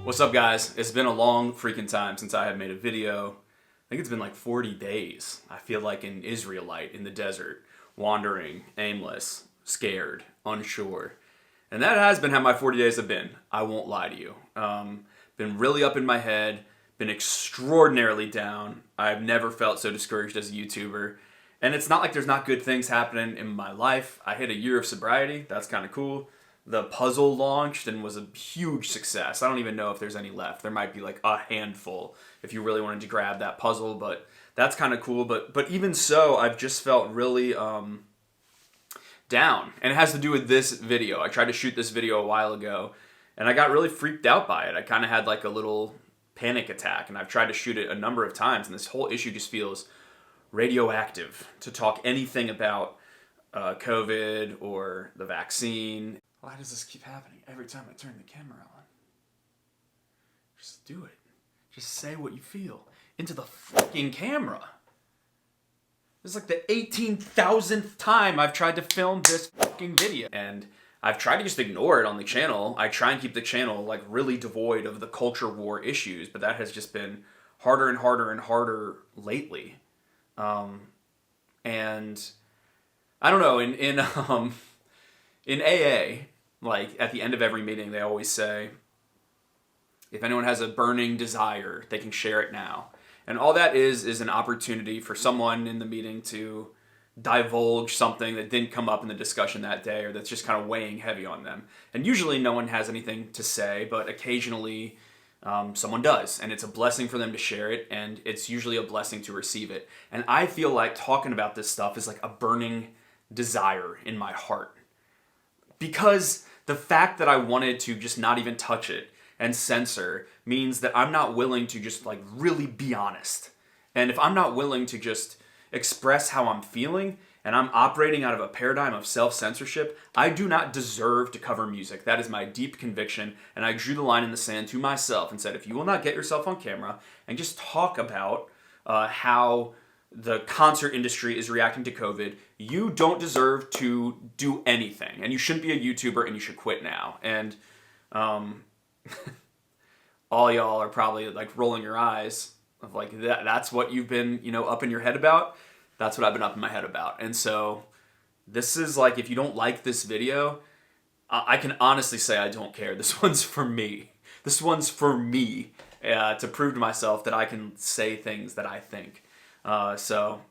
What's up, guys? It's been a long freaking time since I have made a video. I think it's been like 40 days. I feel like an Israelite in the desert, wandering, aimless, scared, unsure. And that has been how my 40 days have been. I won't lie to you. Been really up in my head, been extraordinarily down. I've never felt so discouraged as a YouTuber. And it's not like there's not good things happening in my life. I hit a year of sobriety. That's kind of cool. The puzzle launched and was a huge success. I don't even know if there's any left. There might be like a handful if you really wanted to grab that puzzle, but that's kind of cool. But even so, I've just felt really down. And it has to do with this video. I tried to shoot this video a while ago, and I got really freaked out by it. I kind of had like a little panic attack, and I've tried to shoot it a number of times, and this whole issue just feels radioactive to talk anything about COVID or the vaccine. Why does this keep happening every time I turn the camera on? Just do it. Just say what you feel into the fucking camera. This is like the 18,000th time I've tried to film this fucking video. And I've tried to just ignore it on the channel. I try and keep the channel like really devoid of the culture war issues, but that has just been harder and harder and harder lately. And I don't know, in AA, like at the end of every meeting, they always say, if anyone has a burning desire, they can share it now. And all that is an opportunity for someone in the meeting to divulge something that didn't come up in the discussion that day, or that's just kind of weighing heavy on them. And usually no one has anything to say, but occasionally someone does. And it's a blessing for them to share it, and it's usually a blessing to receive it. And I feel like talking about this stuff is like a burning desire in my heart. Because the fact that I wanted to just not even touch it and censor means that I'm not willing to just like really be honest. And if I'm not willing to just express how I'm feeling, and I'm operating out of a paradigm of self-censorship, I do not deserve to cover music. That is my deep conviction, and I drew the line in the sand to myself and said, if you will not get yourself on camera and just talk about how the concert industry is reacting to COVID, you don't deserve to do anything. And you shouldn't be a YouTuber, and you should quit now. And all y'all are probably like rolling your eyes of like, that's what you've been, up in your head about. That's what I've been up in my head about. And so this is like, if you don't like this video, I can honestly say I don't care. This one's for me. This one's for me to prove to myself that I can say things that I think. So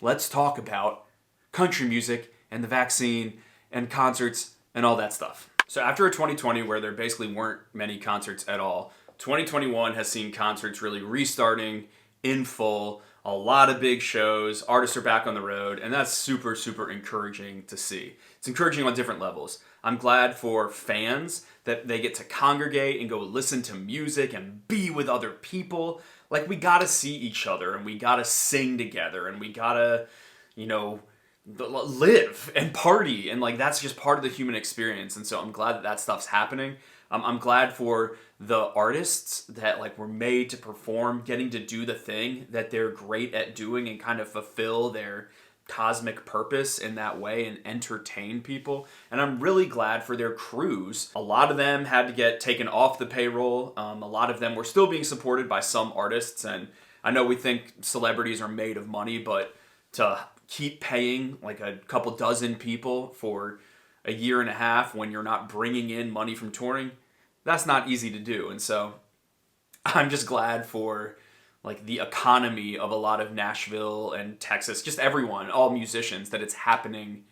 let's talk about country music and the vaccine and concerts and all that stuff. So after a 2020 where there basically weren't many concerts at all, 2021 has seen concerts really restarting in full. A lot of big shows, artists are back on the road, and that's super, super encouraging to see. It's encouraging on different levels. I'm glad for fans that they get to congregate and go listen to music and be with other people. Like, we gotta see each other, and we gotta sing together, and we gotta, live and party, and like that's just part of the human experience. And so I'm glad that that stuff's happening. I'm glad for the artists that like were made to perform, getting to do the thing that they're great at doing and kind of fulfill their cosmic purpose in that way and entertain people. And I'm really glad for their crews. A lot of them had to get taken off the payroll. A lot of them were still being supported by some artists. And I know we think celebrities are made of money, but to keep paying like a couple dozen people for a year and a half when you're not bringing in money from touring, that's not easy to do. And so I'm just glad for like the economy of a lot of Nashville and Texas, just everyone, all musicians, that it's happening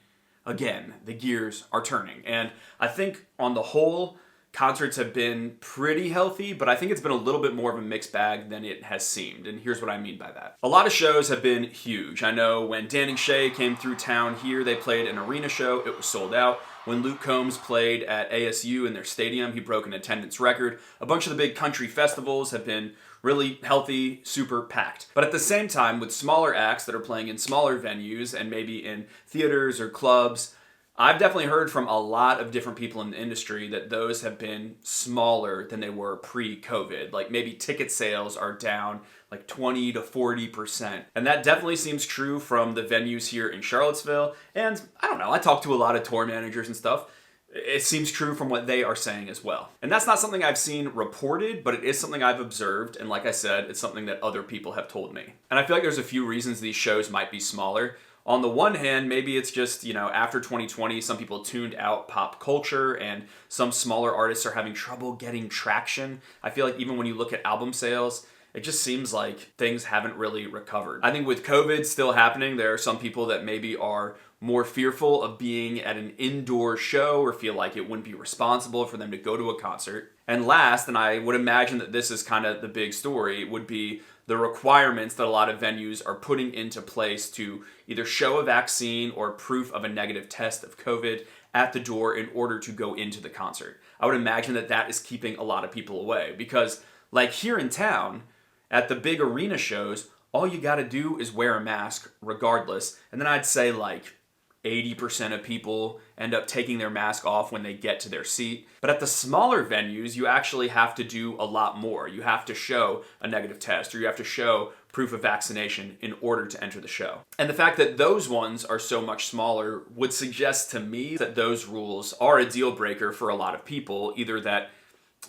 again. The gears are turning. And I think on the whole, concerts have been pretty healthy, but I think it's been a little bit more of a mixed bag than it has seemed. And here's what I mean by that. A lot of shows have been huge. I know when Danny Shay came through town here, they played an arena show. It was sold out. When Luke Combs played at ASU in their stadium, he broke an attendance record. A bunch of the big country festivals have been really healthy, super packed. But at the same time, with smaller acts that are playing in smaller venues and maybe in theaters or clubs, I've definitely heard from a lot of different people in the industry that those have been smaller than they were pre-COVID. Like maybe ticket sales are down like 20 to 40%. And that definitely seems true from the venues here in Charlottesville. And I don't know, I talk to a lot of tour managers and stuff. It seems true from what they are saying as well. And that's not something I've seen reported, but it is something I've observed. And like I said, it's something that other people have told me. And I feel like there's a few reasons these shows might be smaller. On the one hand, maybe it's just, after 2020, some people tuned out pop culture and some smaller artists are having trouble getting traction. I feel like even when you look at album sales, it just seems like things haven't really recovered. I think with COVID still happening, there are some people that maybe are more fearful of being at an indoor show or feel like it wouldn't be responsible for them to go to a concert. And last, and I would imagine that this is kind of the big story, would be the requirements that a lot of venues are putting into place to either show a vaccine or proof of a negative test of COVID at the door in order to go into the concert. I would imagine that that is keeping a lot of people away because, like here in town, at the big arena shows, all you gotta do is wear a mask regardless. And then I'd say like 80% of people end up taking their mask off when they get to their seat. But at the smaller venues, you actually have to do a lot more. You have to show a negative test or you have to show proof of vaccination in order to enter the show. And the fact that those ones are so much smaller would suggest to me that those rules are a deal breaker for a lot of people. Either that,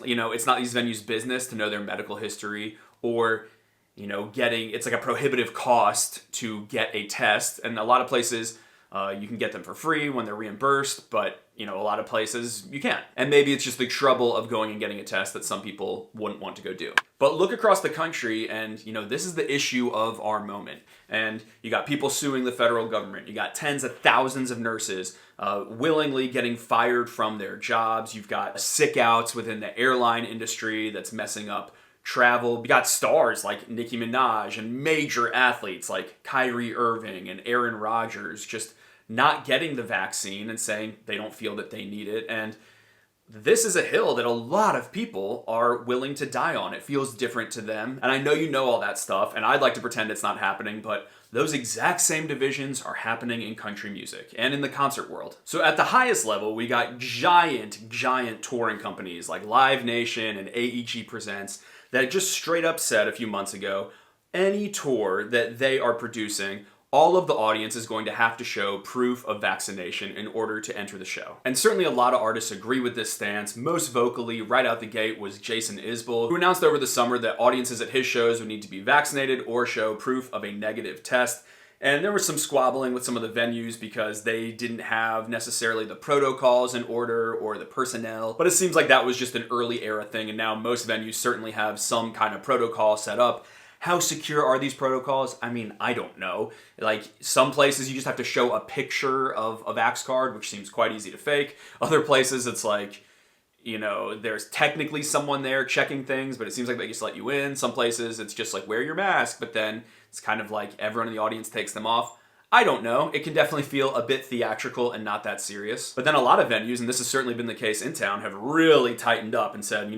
it's not these venues' business to know their medical history or it's like a prohibitive cost to get a test. And a lot of places, you can get them for free when they're reimbursed, but a lot of places you can't. And maybe it's just the trouble of going and getting a test that some people wouldn't want to go do. But look across the country and, this is the issue of our moment. And you got people suing the federal government. You got tens of thousands of nurses willingly getting fired from their jobs. You've got sick outs within the airline industry that's messing up travel. You got stars like Nicki Minaj and major athletes like Kyrie Irving and Aaron Rodgers just not getting the vaccine and saying they don't feel that they need it. And this is a hill that a lot of people are willing to die on. It feels different to them. And I know you know all that stuff, and I'd like to pretend it's not happening, but those exact same divisions are happening in country music and in the concert world. So at the highest level, we got giant touring companies like Live Nation and AEG Presents that just straight up said a few months ago, any tour that they are producing, all of the audience is going to have to show proof of vaccination in order to enter the show. And certainly a lot of artists agree with this stance. Most vocally, right out the gate, was Jason Isbell, who announced over the summer that audiences at his shows would need to be vaccinated or show proof of a negative test. And there was some squabbling with some of the venues because they didn't have necessarily the protocols in order or the personnel. But it seems like that was just an early era thing, and now most venues certainly have some kind of protocol set up. How secure are these protocols? I mean, I don't know. Like, some places you just have to show a picture of a Vax card, which seems quite easy to fake. Other places it's like, there's technically someone there checking things, but it seems like they just let you in. Some places it's just like, wear your mask, but then it's kind of like everyone in the audience takes them off. I don't know. It can definitely feel a bit theatrical and not that serious. But then a lot of venues, and this has certainly been the case in town, have really tightened up and said,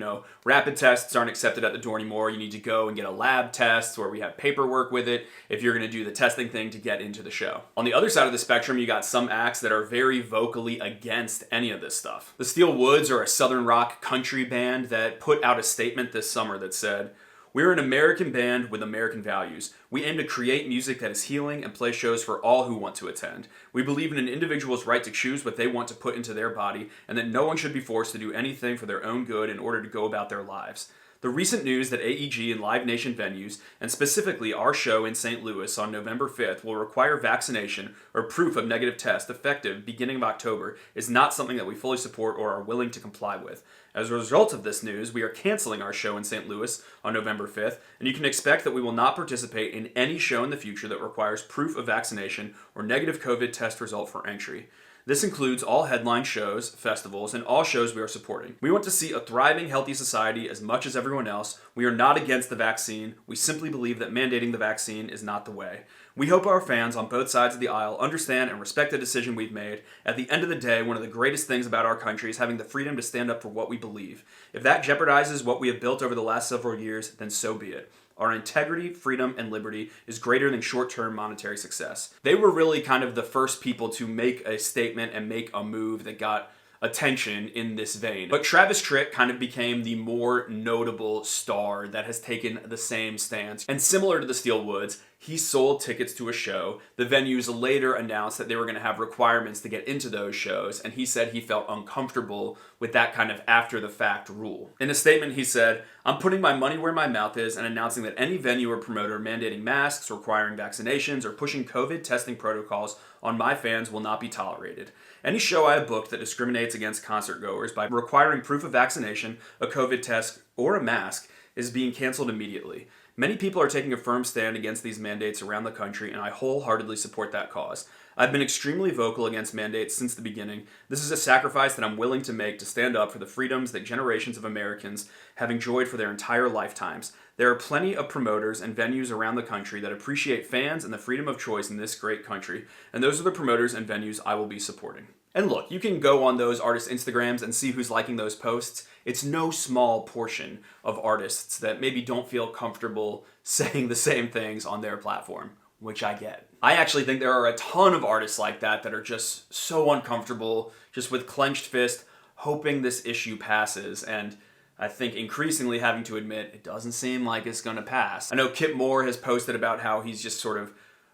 rapid tests aren't accepted at the door anymore. You need to go and get a lab test where we have paperwork with it if you're going to do the testing thing to get into the show. On the other side of the spectrum, you got some acts that are very vocally against any of this stuff. The Steel Woods are a southern rock country band that put out a statement this summer that said, "We're an American band with American values. We aim to create music that is healing and play shows for all who want to attend. We believe in an individual's right to choose what they want to put into their body and that no one should be forced to do anything for their own good in order to go about their lives. The recent news that AEG and Live Nation venues, and specifically our show in St. Louis on November 5th, will require vaccination or proof of negative test effective beginning of October is not something that we fully support or are willing to comply with. As a result of this news, we are canceling our show in St. Louis on November 5th, and you can expect that we will not participate in any show in the future that requires proof of vaccination or negative COVID test result for entry. This includes all headline shows, festivals, and all shows we are supporting. We want to see a thriving, healthy society as much as everyone else. We are not against the vaccine. We simply believe that mandating the vaccine is not the way. We hope our fans on both sides of the aisle understand and respect the decision we've made. At the end of the day, one of the greatest things about our country is having the freedom to stand up for what we believe. If that jeopardizes what we have built over the last several years, then so be it. Our integrity, freedom, and liberty is greater than short-term monetary success." They were really kind of the first people to make a statement and make a move that got attention in this vein. But Travis Tritt kind of became the more notable star that has taken the same stance. And similar to the Steelwoods, he sold tickets to a show. The venues later announced that they were going to have requirements to get into those shows, and he said he felt uncomfortable with that kind of after-the-fact rule. In a statement, he said, "I'm putting my money where my mouth is and announcing that any venue or promoter mandating masks, requiring vaccinations, or pushing COVID testing protocols on my fans will not be tolerated. Any show I have booked that discriminates against concert goers by requiring proof of vaccination, a COVID test, or a mask is being canceled immediately. Many people are taking a firm stand against these mandates around the country, and I wholeheartedly support that cause. I've been extremely vocal against mandates since the beginning. This is a sacrifice that I'm willing to make to stand up for the freedoms that generations of Americans have enjoyed for their entire lifetimes. There are plenty of promoters and venues around the country that appreciate fans and the freedom of choice in this great country, and those are the promoters and venues I will be supporting." And look, you can go on those artists' Instagrams and see who's liking those posts. It's no small portion of artists that maybe don't feel comfortable saying the same things on their platform, which I get. I actually think there are a ton of artists like that that are just so uncomfortable, just with clenched fist, hoping this issue passes, and I think increasingly having to admit it doesn't seem like it's gonna pass. I know Kip Moore has posted about how he's just sort of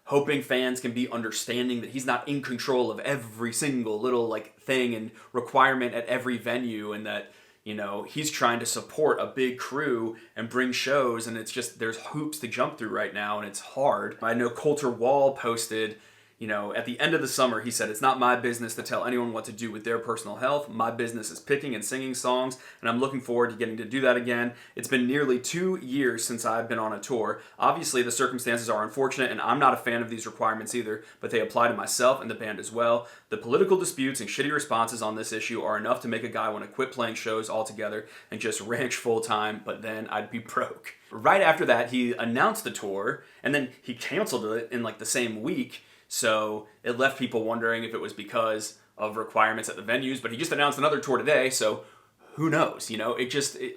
hoping fans can be understanding that he's not in control of every single little thing and requirement at every venue, and that he's trying to support a big crew and bring shows, and it's just there's hoops to jump through right now, and it's hard. I know Coulter Wall posted, at the end of the summer, he said, "It's not my business to tell anyone what to do with their personal health. My business is picking and singing songs, and I'm looking forward to getting to do that again. It's been nearly 2 years since I've been on a tour. Obviously, the circumstances are unfortunate, and I'm not a fan of these requirements either, but they apply to myself and the band as well. The political disputes and shitty responses on this issue are enough to make a guy want to quit playing shows altogether and just ranch full-time, but then I'd be broke." Right after that, he announced the tour, and then he canceled it in the same week. So it left people wondering if it was because of requirements at the venues, but he just announced another tour today, so who knows?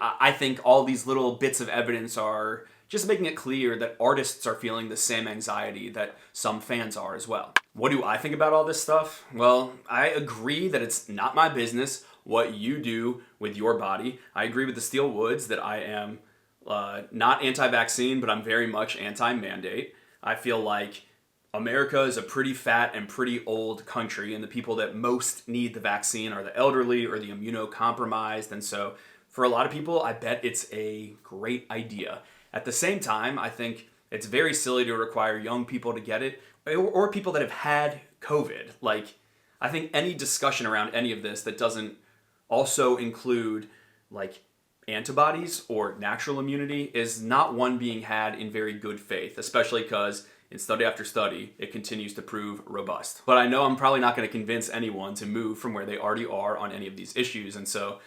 I think all these little bits of evidence are just making it clear that artists are feeling the same anxiety that some fans are as well. What do I think about all this stuff? Well, I agree that it's not my business what you do with your body. I agree with the Steelwoods that I am not anti-vaccine, but I'm very much anti-mandate. I feel like America is a pretty fat and pretty old country, and the people that most need the vaccine are the elderly or the immunocompromised, and so for a lot of people, I bet it's a great idea. At the same time, I think it's very silly to require young people to get it, or people that have had COVID. I think any discussion around any of this that doesn't also include antibodies or natural immunity is not one being had in very good faith, especially because in study after study, it continues to prove robust. But I know I'm probably not going to convince anyone to move from where they already are on any of these issues. And so,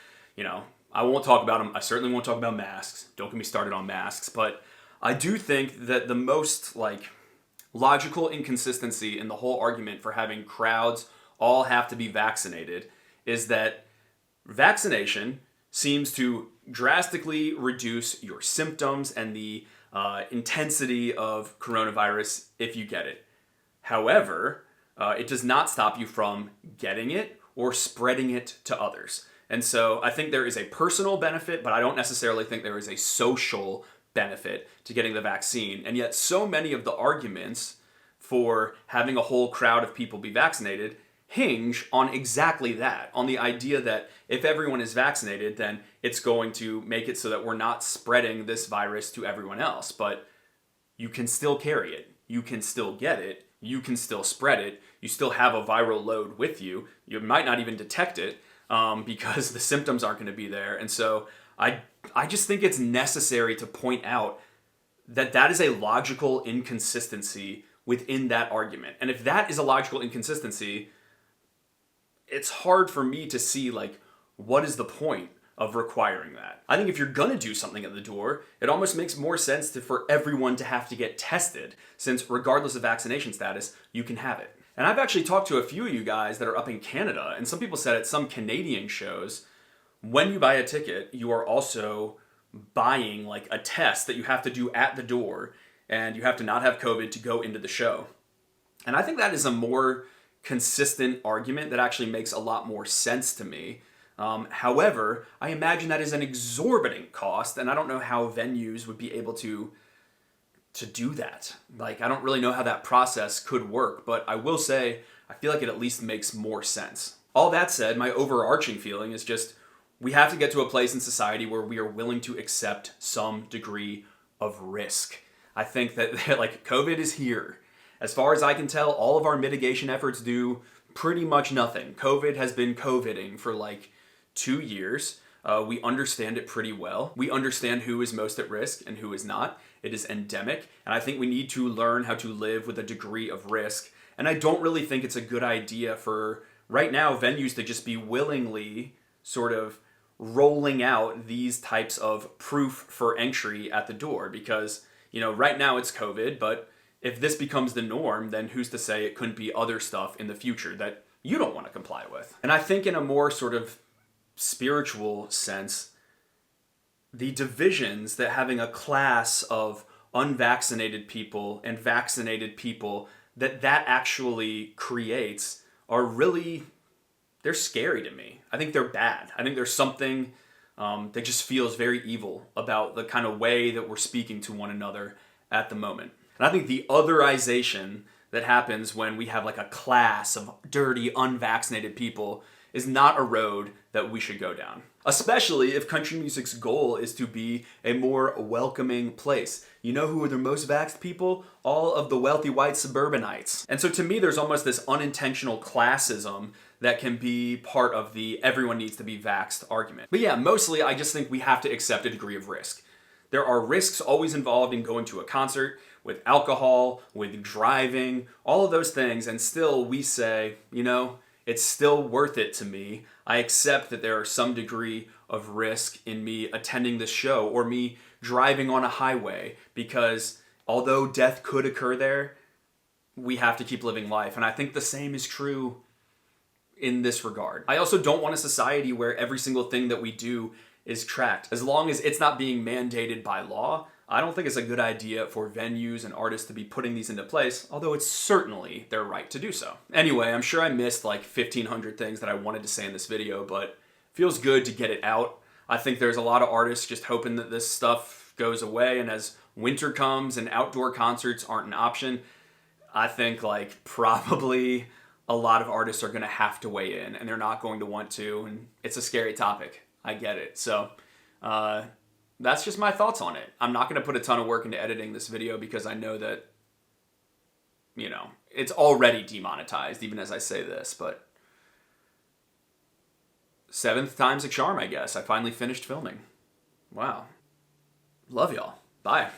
I won't talk about them. I certainly won't talk about masks. Don't get me started on masks. But I do think that the most logical inconsistency in the whole argument for having crowds all have to be vaccinated is that vaccination seems to drastically reduce your symptoms and the intensity of coronavirus if you get it. However, it does not stop you from getting it or spreading it to others. And so I think there is a personal benefit, but I don't necessarily think there is a social benefit to getting the vaccine. And yet so many of the arguments for having a whole crowd of people be vaccinated hinge on exactly that, on the idea that if everyone is vaccinated, then it's going to make it so that we're not spreading this virus to everyone else. But you can still carry it. You can still get it. You can still spread it. You still have a viral load with you. You might not even detect it because the symptoms aren't going to be there. And so I just think it's necessary to point out that that is a logical inconsistency within that argument. And if that is a logical inconsistency, it's hard for me to see what is the point of requiring that. I think if you're gonna do something at the door, it almost makes more sense for everyone to have to get tested, since regardless of vaccination status, you can have it. And I've actually talked to a few of you guys that are up in Canada, and some people said at some Canadian shows, when you buy a ticket, you are also buying a test that you have to do at the door, and you have to not have COVID to go into the show. And I think that is a more consistent argument that actually makes a lot more sense to me. However, I imagine that is an exorbitant cost, and I don't know how venues would be able to do that. Like, I don't really know how that process could work, but I will say I feel like it at least makes more sense. All that said, my overarching feeling is just we have to get to a place in society where we are willing to accept some degree of risk. I think that like COVID is here. As far as I can tell, all of our mitigation efforts do pretty much nothing. COVID has been COVIDing for like 2 years. We understand it pretty well. We understand who is most at risk and who is not. It is endemic, and I think we need to learn how to live with a degree of risk. And I don't really think it's a good idea for right now venues to just be willingly sort of rolling out these types of proof for entry at the door, because right now it's COVID, but if this becomes the norm, then who's to say it couldn't be other stuff in the future that you don't want to comply with? And I think in a more sort of spiritual sense, the divisions that having a class of unvaccinated people and vaccinated people that actually creates are really, they're scary to me. I think they're bad. I think there's something that just feels very evil about the kind of way that we're speaking to one another at the moment. And I think the otherization that happens when we have like a class of dirty, unvaccinated people is not a road that we should go down. Especially if country music's goal is to be a more welcoming place. You know who are the most vaxxed people? All of the wealthy white suburbanites. And so to me, there's almost this unintentional classism that can be part of the everyone needs to be vaxxed argument. But yeah, mostly I just think we have to accept a degree of risk. There are risks always involved in going to a concert, with alcohol, with driving, all of those things, and still we say, it's still worth it to me. I accept that there are some degree of risk in me attending this show or me driving on a highway, because although death could occur there, we have to keep living life. And I think the same is true in this regard. I also don't want a society where every single thing that we do is tracked. As long as it's not being mandated by law, I don't think it's a good idea for venues and artists to be putting these into place, although it's certainly their right to do so. Anyway, I'm sure I missed like 1,500 things that I wanted to say in this video, but it feels good to get it out. I think there's a lot of artists just hoping that this stuff goes away, and as winter comes and outdoor concerts aren't an option, I think like probably a lot of artists are going to have to weigh in, and they're not going to want to, and it's a scary topic. I get it. So that's just my thoughts on it. I'm not going to put a ton of work into editing this video because I know that, it's already demonetized, even as I say this, but 7th time's a charm, I guess. I finally finished filming. Wow. Love y'all. Bye.